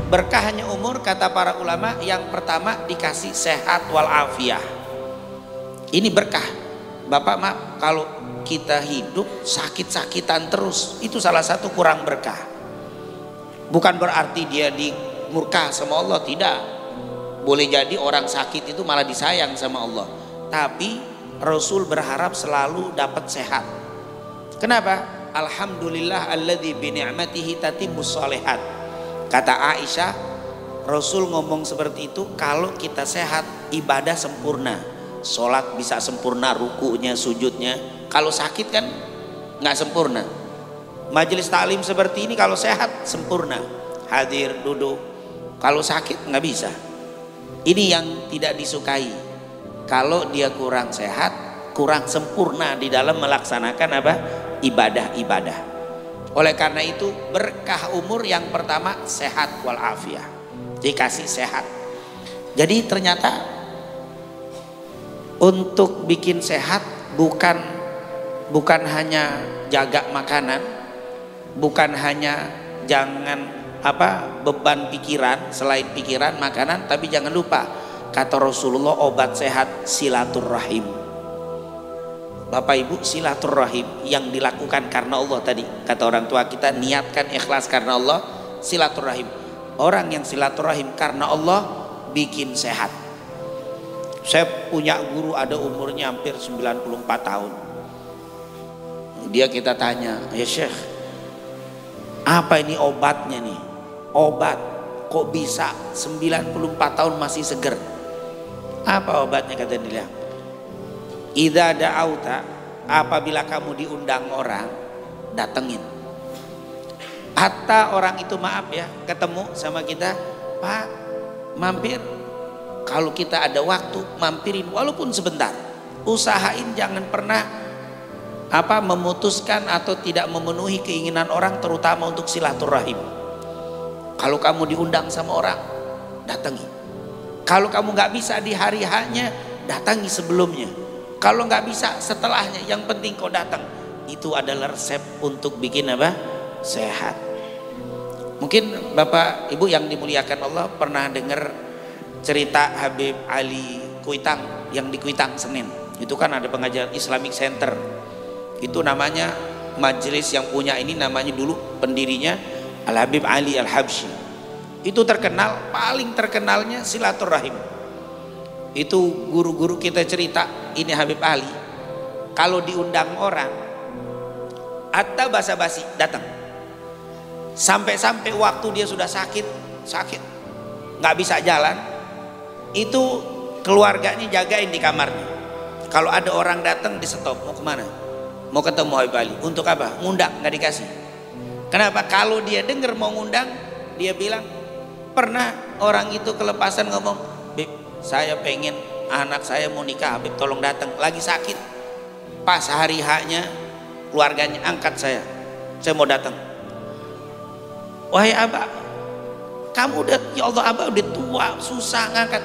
Berkahnya umur kata para ulama yang pertama dikasih sehat walafiah. Ini berkah. Bapak maaf kalau kita hidup sakit-sakitan terus, itu salah satu kurang berkah. Bukan berarti dia dimurka sama Allah, tidak. Boleh jadi orang sakit itu malah disayang sama Allah. Tapi Rasul berharap selalu dapat sehat. Kenapa? Alhamdulillah alladzi bi ni'matihi tatimmus shalihat. Kata Aisyah, Rasul ngomong seperti itu, kalau kita sehat ibadah sempurna, sholat bisa sempurna, rukunya, sujudnya. Kalau sakit kan nggak sempurna. Majelis taklim seperti ini kalau sehat sempurna, hadir, duduk. Kalau sakit nggak bisa. Ini yang tidak disukai. Kalau dia kurang sehat, kurang sempurna di dalam melaksanakan apa? Ibadah-ibadah. Oleh karena itu berkah umur yang pertama sehat walafiah, dikasih sehat. Jadi ternyata untuk bikin sehat bukan hanya jaga makanan, bukan hanya jangan beban pikiran, selain pikiran makanan, tapi jangan lupa kata Rasulullah obat sehat silaturrahim. Bapak Ibu, silaturrahim yang dilakukan karena Allah tadi kata orang tua kita, niatkan ikhlas karena Allah, silaturrahim. Orang yang silaturrahim karena Allah bikin sehat. Saya punya guru ada umurnya hampir 94 tahun. Dia kita tanya, ya Syekh, apa ini obatnya nih? Obat kok bisa 94 tahun masih seger? Apa obatnya kata dia? Idza da'auta, apabila kamu diundang orang, datengin. Hatta orang itu maaf ya, ketemu sama kita, Pak, mampir. Kalau kita ada waktu, mampirin walaupun sebentar. Usahain jangan pernah memutuskan atau tidak memenuhi keinginan orang, terutama untuk silaturahim. Kalau kamu diundang sama orang, datangi. Kalau kamu nggak bisa di hari hanya, datangi sebelumnya. Kalau nggak bisa setelahnya, yang penting kau datang. Itu adalah resep untuk bikin sehat. Mungkin Bapak Ibu yang dimuliakan Allah pernah dengar cerita Habib Ali Kuitang yang di Kuitang Senin. Itu kan ada pengajian Islamic Center. Itu namanya majelis yang punya ini, namanya dulu pendirinya Al Habib Ali Al Habsyi. Itu terkenal, paling terkenalnya silaturahim. Itu guru-guru kita cerita, ini Habib Ali kalau diundang orang atau basa-basi datang, sampai waktu dia sudah sakit nggak bisa jalan, itu keluarganya jagain di kamarnya. Kalau ada orang datang di stop, mau kemana? Mau ketemu Habib Ali. Untuk apa? Ngundang, nggak dikasih. Kenapa? Kalau dia dengar mau ngundang, dia bilang, pernah orang itu kelepasan ngomong, Bib, saya pengen anak saya mau nikah, Habib tolong datang, lagi sakit. Pas hari haknya keluarganya angkat saya mau datang. Wahai abah, kamu udah, ya Allah abah udah tua, susah ngangkat.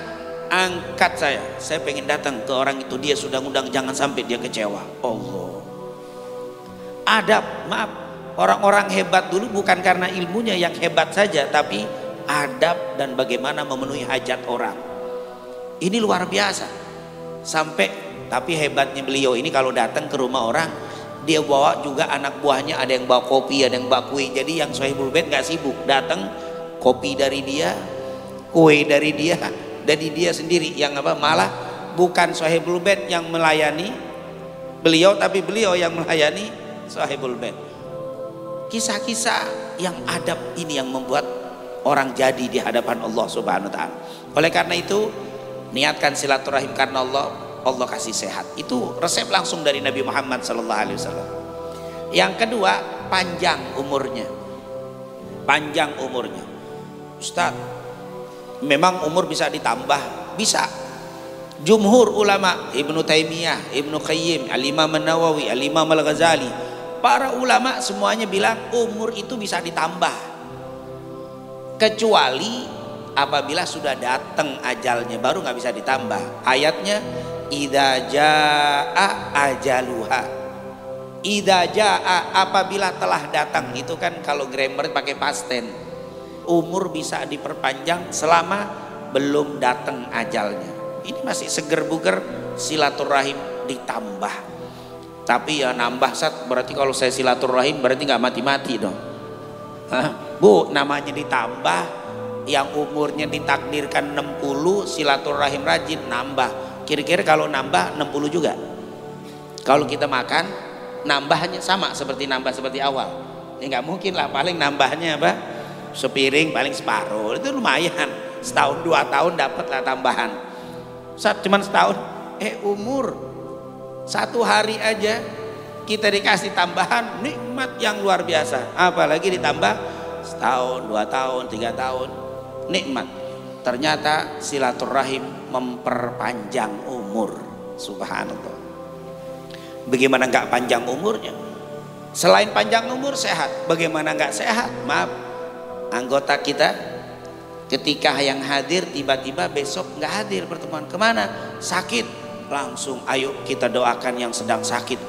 Angkat saya pengen datang ke orang itu, dia sudah ngundang, jangan sampai dia kecewa. Allah. Adab, maaf, orang-orang hebat dulu bukan karena ilmunya yang hebat saja, tapi adab dan bagaimana memenuhi hajat orang. Ini luar biasa. Tapi hebatnya beliau ini kalau datang ke rumah orang, dia bawa juga anak buahnya, ada yang bawa kopi, ada yang bawa kue. Jadi yang Sohibul Bait nggak sibuk, datang kopi dari dia, kue dari dia sendiri yang malah bukan Sohibul Bait yang melayani beliau, tapi beliau yang melayani Sohibul Bait. Kisah-kisah yang adab ini yang membuat orang jadi di hadapan Allah Subhanahu wa taala. Oleh karena itu, niatkan silaturahim karena Allah, Allah kasih sehat. Itu resep langsung dari Nabi Muhammad SAW. Yang kedua, panjang umurnya. Panjang umurnya. Ustaz, memang umur bisa ditambah? Bisa. Jumhur ulama, Ibnu Taimiyah, Ibnu Qayyim, Al-Imam An-Nawawi, Al-Imam Al-Ghazali, para ulama semuanya bilang umur itu bisa ditambah, kecuali apabila sudah datang ajalnya, baru nggak bisa ditambah. Ayatnya idza jaa ajaluha, idza jaa, apabila telah datang. Itu kan kalau grammar pakai past tense. umur bisa diperpanjang selama belum datang ajalnya. Ini masih seger buger, silaturahim ditambah. Tapi ya nambah berarti kalau saya silaturahim berarti nggak mati-mati dong. Hah? Bu, namanya ditambah, yang umurnya ditakdirkan 60 silaturahim rajin nambah. Kira-kira kalau nambah 60 juga. Kalau kita makan nambahnya sama seperti awal. Ya nggak mungkin lah, paling nambahnya apa? Sepiring paling separuh. Itu lumayan. Setahun 2 tahun dapat lah tambahan. Cuman setahun, umur 1 hari aja kita dikasih tambahan, nikmat yang luar biasa. Apalagi ditambah setahun, 2 tahun, 3 tahun, nikmat. Ternyata silaturahim memperpanjang umur. Subhanallah. Bagaimana nggak panjang umurnya? Selain panjang umur, sehat. Bagaimana nggak sehat? Maaf, anggota kita ketika yang hadir tiba-tiba besok nggak hadir pertemuan, kemana? Sakit. Langsung ayo kita doakan yang sedang sakit.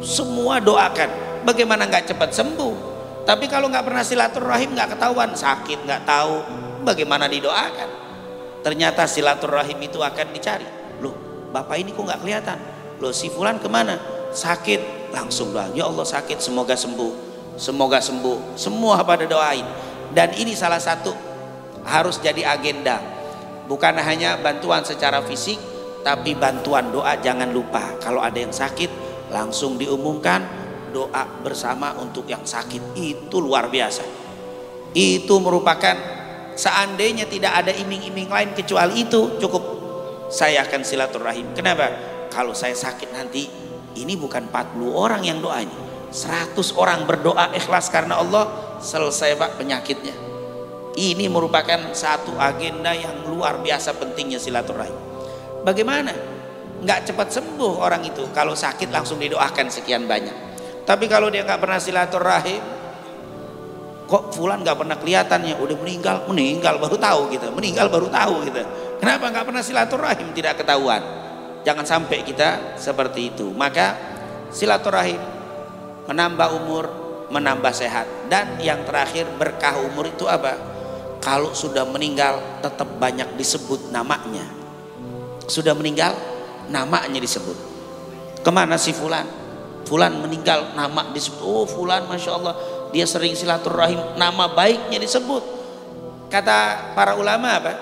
Semua doakan. Bagaimana nggak cepat sembuh? Tapi kalau nggak pernah silaturahim nggak ketahuan, sakit nggak tahu, bagaimana didoakan? Ternyata silaturahim itu akan dicari. Loh, bapak ini kok nggak kelihatan? Loh, si fulan kemana? Sakit. Langsung doa, ya Allah sakit, semoga sembuh, semoga sembuh. Semua pada doain. Dan ini salah satu harus jadi agenda. Bukan hanya bantuan secara fisik, tapi bantuan doa. Jangan lupa kalau ada yang sakit langsung diumumkan doa bersama untuk yang sakit. Itu luar biasa. Itu merupakan, seandainya tidak ada iming-iming lain kecuali itu, cukup saya akan silaturahim. Kenapa? Kalau saya sakit nanti, ini bukan 40 orang yang doanya, 100 orang berdoa ikhlas karena Allah, selesai Pak penyakitnya. Ini merupakan satu agenda yang luar biasa pentingnya silaturahim. Bagaimana? Nggak cepat sembuh orang itu kalau sakit langsung didoakan sekian banyak. Tapi kalau dia nggak pernah silaturahim, kok fulan nggak pernah kelihatannya, udah meninggal baru tahu gitu, meninggal baru tahu gitu. Kenapa nggak pernah silaturahim? Tidak ketahuan. Jangan sampai kita seperti itu. Maka silaturahim menambah umur, menambah sehat. Dan yang terakhir, berkah umur itu apa? Kalau sudah meninggal tetap banyak disebut namanya. Sudah meninggal namanya disebut. Kemana si fulan? Fulan meninggal, nama disebut. Oh fulan, masya Allah, dia sering silaturahim, nama baiknya disebut. Kata para ulama apa?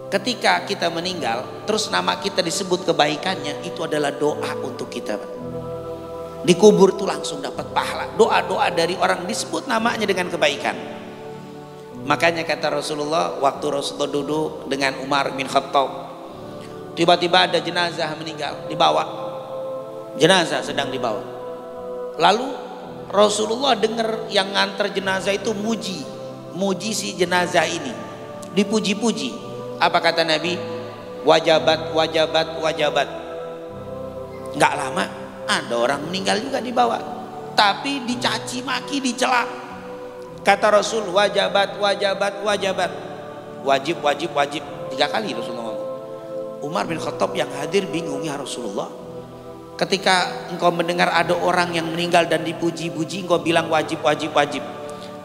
Ketika kita meninggal terus nama kita disebut kebaikannya, itu adalah doa untuk kita. Di kubur itu langsung dapat pahala. Doa-doa dari orang disebut namanya dengan kebaikan. Makanya kata Rasulullah, waktu Rasulullah duduk dengan Umar bin Khattab, tiba-tiba ada jenazah meninggal, dibawa. Jenazah sedang dibawa. Lalu Rasulullah dengar yang nganter jenazah itu muji si jenazah ini, dipuji-puji. Apa kata Nabi? Wajabat, wajabat, wajabat. Nggak lama ada orang meninggal juga dibawa, tapi dicaci maki, dicela. Kata Rasul, wajabat, wajabat, wajabat. Wajib, wajib, wajib. 3 kali Rasulullah ngomong. Umar bin Khattab yang hadir bingung, ya Rasulullah, ketika engkau mendengar ada orang yang meninggal dan dipuji-puji, engkau bilang wajib, wajib, wajib.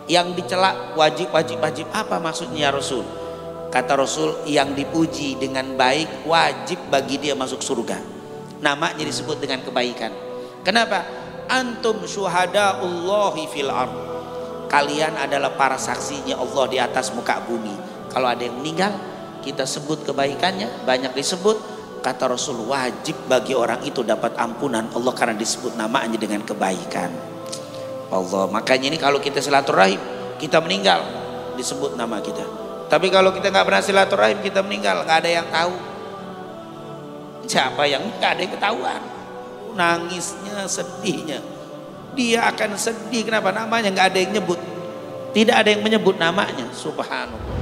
Yang dicela wajib, wajib, wajib. Apa maksudnya ya Rasul? Kata Rasul, yang dipuji dengan baik wajib bagi dia masuk surga. Namanya disebut dengan kebaikan. Kenapa? Antum syuhadaullahi fil ard. Kalian adalah para saksinya Allah di atas muka bumi. Kalau ada yang meninggal, kita sebut kebaikannya, banyak disebut. Kata Rasul, wajib bagi orang itu dapat ampunan Allah karena disebut namanya dengan kebaikan. Allah, makanya ini kalau kita silaturahim, kita meninggal disebut nama kita. Tapi kalau kita nggak pernah silaturahim, kita meninggal nggak ada yang tahu. Siapa yang nggak ada yang ketahuan? Nangisnya, sedihnya, dia akan sedih. Kenapa? Namanya nggak ada yang nyebut, tidak ada yang menyebut namanya. Subhanallah.